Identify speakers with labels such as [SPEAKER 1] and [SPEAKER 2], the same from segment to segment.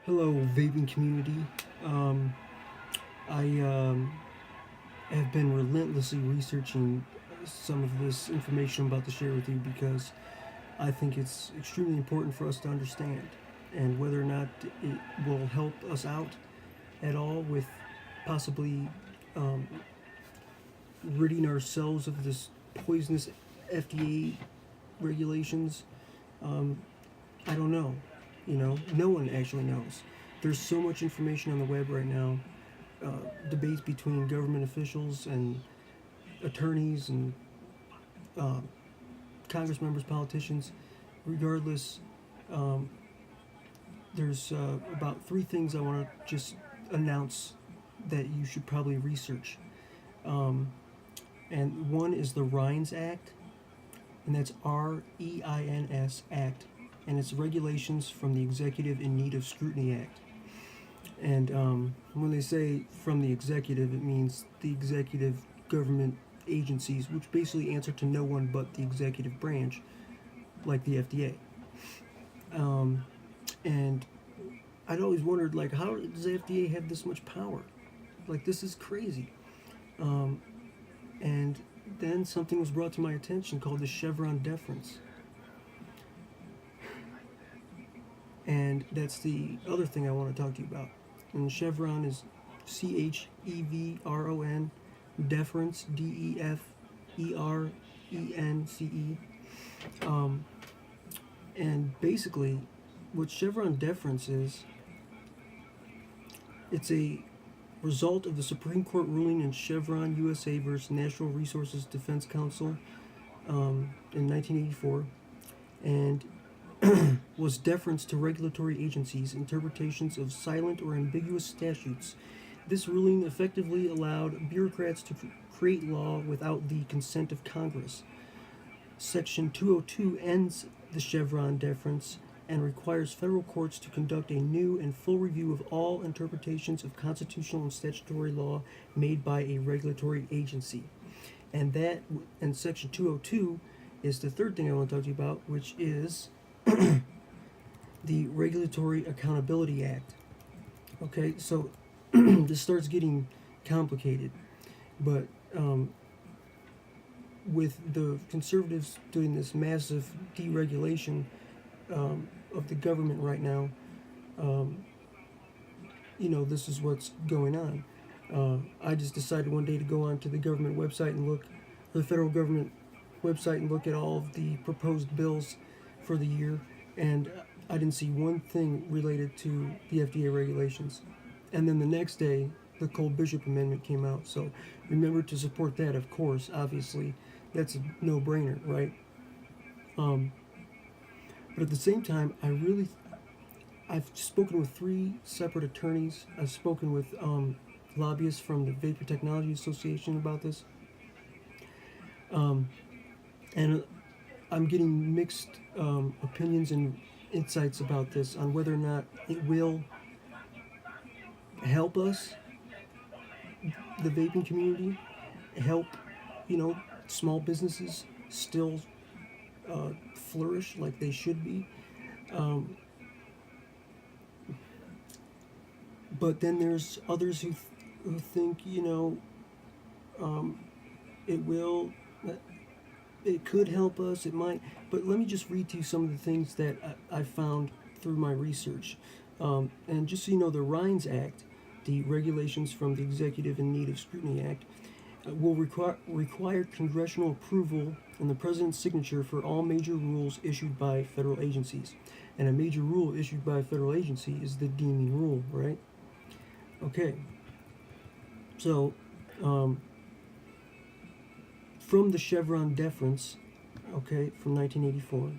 [SPEAKER 1] Hello, vaping community. I have been relentlessly researching some of this information I'm about to share with you because I think it's extremely important for us to understand, and whether or not it will help us out at all with possibly um, ridding ourselves of this poisonous FDA regulations. Um, I don't know. No one actually knows. There's so much information on the web right now, debates between government officials and attorneys and uh, Congress members, politicians. Regardless, um, there's about three things I want to just announce that you should probably research. Um, and one is the REINS Act, and that's REINS Act, and it's regulations from the Executive in Need of Scrutiny Act. And when they say from the executive, it means the executive government agencies, which basically answer to no one but the executive branch, like the FDA. And I'd always wondered, like, how does the FDA have this much power? Like, this is crazy. Um, and then something was brought to my attention called the Chevron Deference. And that's the other thing I want to talk to you about. And Chevron is Chevron, Deference, Deference. And basically, what Chevron Deference is, it's a result of the Supreme Court ruling in Chevron USA versus Natural Resources Defense Council in 1984, and was deference to regulatory agencies' interpretations of silent or ambiguous statutes. This ruling effectively allowed bureaucrats to create law without the consent of Congress. Section 202 ends the Chevron deference and requires federal courts to conduct a new and full review of all interpretations of constitutional and statutory law made by a regulatory agency. And Section 202 is the third thing I want to talk to you about, which is the Regulatory Accountability Act. Okay, so this starts getting complicated, but with the conservatives doing this massive deregulation of the government right now, um, this is what's going on. I just decided one day to go onto the government website and look, the federal government website, and look at all of the proposed bills for the year, and I didn't see one thing related to the FDA regulations. And then the next day, the Cole Bishop Amendment came out. So remember to support that, of course, obviously. That's a no-brainer, right? But at the same time, I've spoken with three separate attorneys. I've spoken with lobbyists from the Vapor Technology Association about this. And I'm getting mixed opinions and insights about this on whether or not it will help us, the vaping community, help, small businesses still flourish like they should be. But then there's others who think, it will, it could help us, it might. But let me just read to you some of the things that I found through my research. And just so you know, the REINS Act, the Regulations from the Executive in Need of Scrutiny Act, will require congressional approval and the president's signature for all major rules issued by federal agencies. And a major rule issued by a federal agency is the deeming rule, right? Okay. So, from the Chevron deference, okay, from 1984,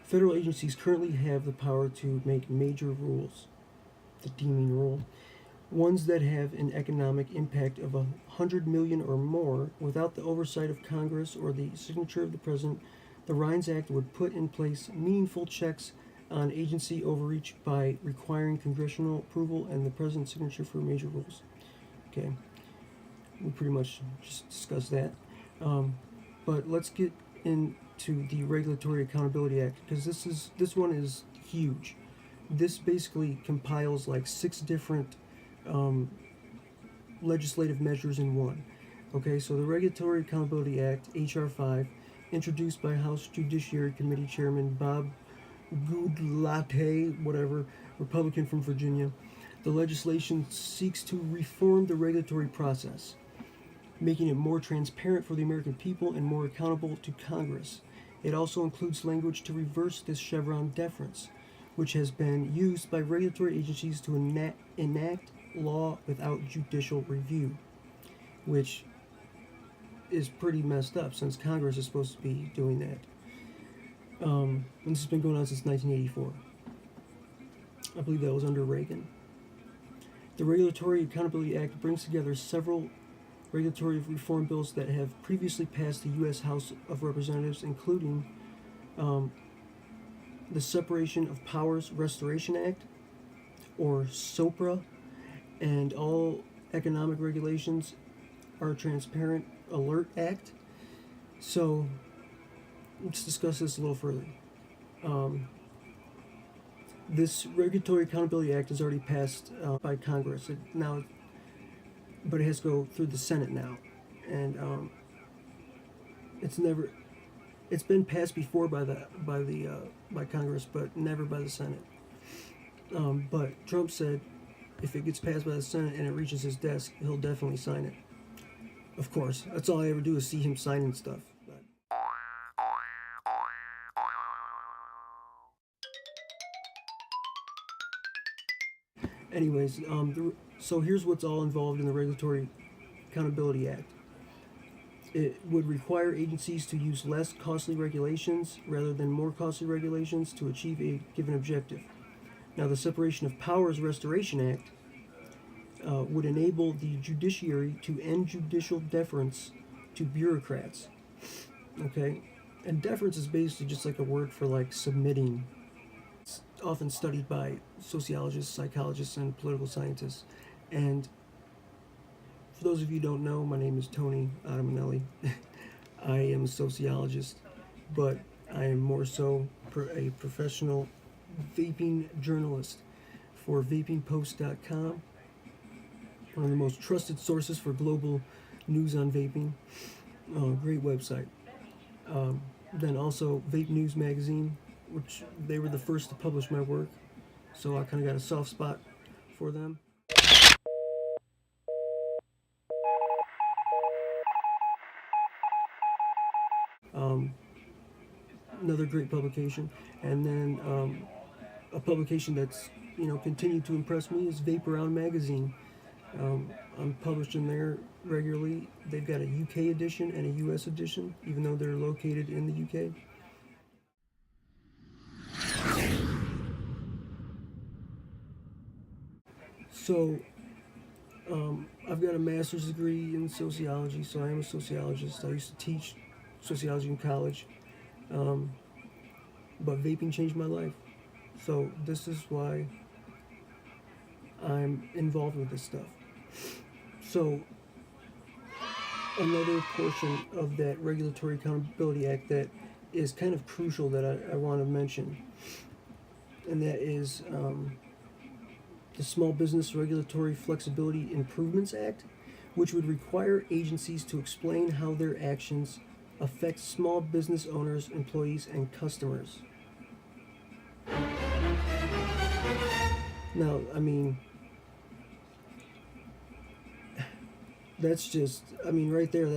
[SPEAKER 1] federal agencies currently have the power to make major rules, the deeming rule, ones that have an economic impact of 100 million or more without the oversight of Congress or the signature of the president. The REINS Act would put in place meaningful checks on agency overreach by requiring congressional approval and the president's signature for major rules. Okay, we pretty much just discussed that. But let's get into the Regulatory Accountability Act, because this one is huge. this basically compiles like 6 different um, legislative measures in one. Okay, so the Regulatory Accountability Act, H.R. 5, introduced by House Judiciary Committee Chairman Bob Goodlatte, whatever, Republican from Virginia. The legislation seeks to reform the regulatory process, making it more transparent for the American people and more accountable to Congress. It also includes language to reverse this Chevron deference, which has been used by regulatory agencies to enact law without judicial review, which is pretty messed up since Congress is supposed to be doing that. And this has been going on since 1984. I believe that was under Reagan. The Regulatory Accountability Act brings together several regulatory reform bills that have previously passed the U.S. House of Representatives, including the Separation of Powers Restoration Act, or SOPRA, and all economic regulations are transparent Alert Act. So let's discuss this a little further. This Regulatory Accountability Act is already passed by Congress but it has to go through the Senate now, and it's been passed before by Congress, but never by the Senate. But Trump said if it gets passed by the Senate and it reaches his desk, he'll definitely sign it. Of course, that's all I ever do is see him signing stuff. But anyways, so here's what's all involved in the Regulatory Accountability Act. It would require agencies to use less costly regulations rather than more costly regulations to achieve a given objective. Now, the Separation of Powers Restoration Act would enable the judiciary to end judicial deference to bureaucrats. Okay? And deference is basically just like a word for like submitting. It's often studied by sociologists, psychologists, and political scientists. And for those of you who don't know, my name is Tony Adamanelli. I am a sociologist, but I am more so a professional vaping journalist for vapingpost.com, one of the most trusted sources for global news on vaping. Great website. Then also Vape News Magazine, which they were the first to publish my work, so I kind of got a soft spot for them. Another great publication. And then a publication that's continued to impress me is Vape Around Magazine. I'm published in there regularly. They've got a UK edition and a US edition, even though they're located in the UK. So I've got a master's degree in sociology, so I am a sociologist. I used to teach sociology in college, but vaping changed my life. So this is why I'm involved with this stuff. So another portion of that Regulatory Accountability Act that is kind of crucial that I want to mention, and that is the Small Business Regulatory Flexibility Improvements Act, which would require agencies to explain how their actions affect small business owners, employees, and customers. Now, I mean, that's just, right there,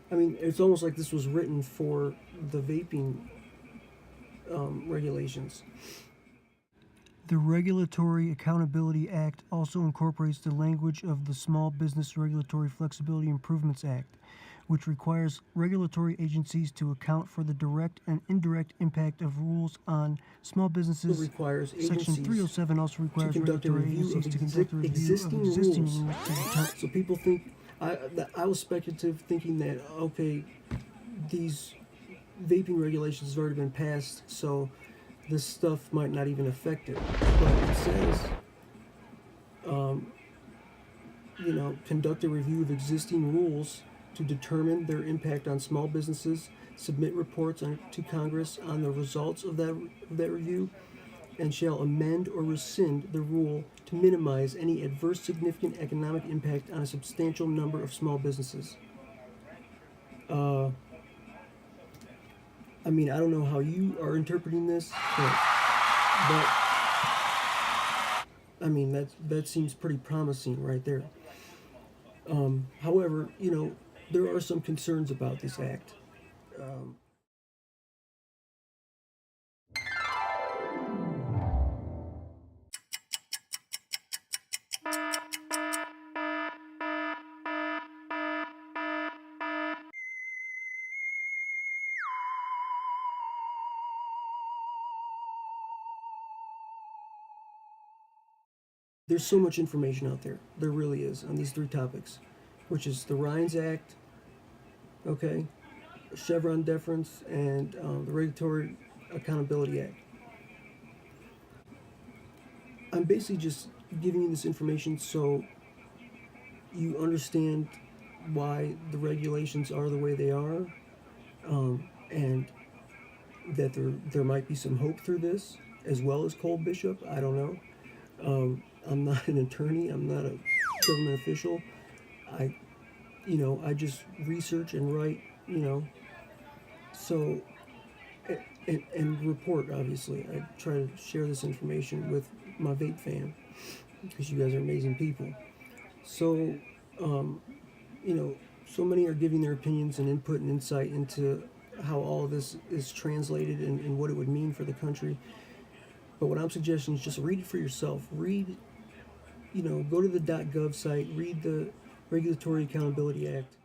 [SPEAKER 1] it's almost like this was written for the vaping regulations. The Regulatory Accountability Act also incorporates the language of the Small Business Regulatory Flexibility Improvements Act, which requires regulatory agencies to account for the direct and indirect impact of rules on small businesses. It requires Section 307 also requires regulatory agencies to conduct a review of existing rules. So people think, I was speculative thinking that, okay, these vaping regulations have already been passed, so this stuff might not even affect it. But it says, conduct a review of existing rules to determine their impact on small businesses, submit reports to Congress on the results of that review, and shall amend or rescind the rule to minimize any adverse significant economic impact on a substantial number of small businesses. I mean, I don't know how you are interpreting this, but I mean, that seems pretty promising right there. However, there are some concerns about this act. Um, there's so much information out there. There really is on these three topics, which is the REINS Act, okay, Chevron Deference, and the Regulatory Accountability Act. I'm basically just giving you this information so you understand why the regulations are the way they are, and that there might be some hope through this, as well as Cole Bishop. I don't know. I'm not an attorney. I'm not a government official. I just research and write. So and report. Obviously, I try to share this information with my vape fam because you guys are amazing people. So, so many are giving their opinions and input and insight into how all of this is translated and what it would mean for the country. But what I'm suggesting is just read it for yourself. Read, go to the .gov site, read the Regulatory Accountability Act.